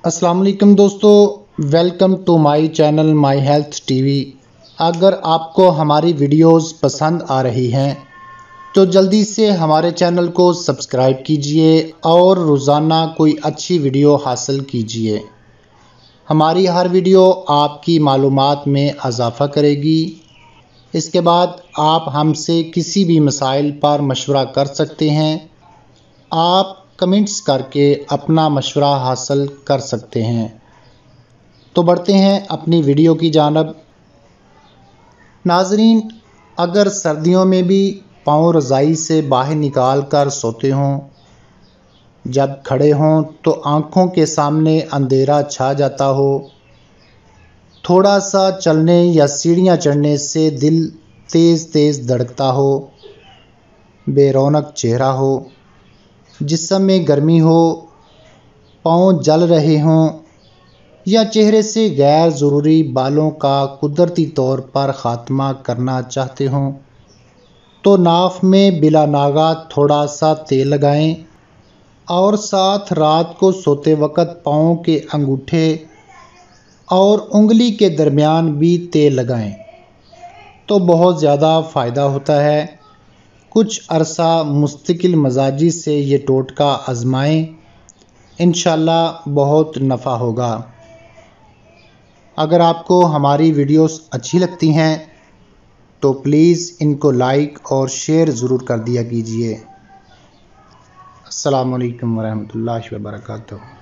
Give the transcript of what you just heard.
अस्सलाम वालेकुम दोस्तों, welcome to my channel my health TV. अगर आपको हमारी वीडियोस पसंद आ रही हैं तो जल्दी से हमारे चैनल को सब्सक्राइब कीजिए और रोज़ाना कोई अच्छी वीडियो हासिल कीजिए। हमारी हर वीडियो आपकी मालूमात में इजाफ़ा करेगी। इसके बाद आप हमसे किसी भी मसाइल पर मशवरा कर सकते हैं। आप कमेंट्स करके अपना मशवरा हासिल कर सकते हैं। तो बढ़ते हैं अपनी वीडियो की जानिब। नाज़रीन, अगर सर्दियों में भी पाँव रज़ाई से बाहर निकाल कर सोते हों, जब खड़े हों तो आँखों के सामने अंधेरा छा जाता हो, थोड़ा सा चलने या सीढ़ियाँ चढ़ने से दिल तेज़ तेज़ धड़कता हो, बेरौनक चेहरा हो, जिस्म में गर्मी हो, पाँव जल रहे हों या चेहरे से गैर ज़रूरी बालों का कुदरती तौर पर ख़ात्मा करना चाहते हों, तो नाफ में बिला नागा थोड़ा सा तेल लगाएं और साथ रात को सोते वक़्त पाँव के अंगूठे और उंगली के दरमियान भी तेल लगाएं तो बहुत ज़्यादा फ़ायदा होता है। कुछ अरसा मुस्तकिल मजाजी से ये टोटका आजमाएं, इंशाल्लाह बहुत नफ़ा होगा। अगर आपको हमारी वीडियोस अच्छी लगती हैं तो प्लीज़ इनको लाइक और शेयर ज़रूर कर दिया कीजिए। अस्सलामु अलैकुम वरहमतुल्लाहि वबरकातुहू।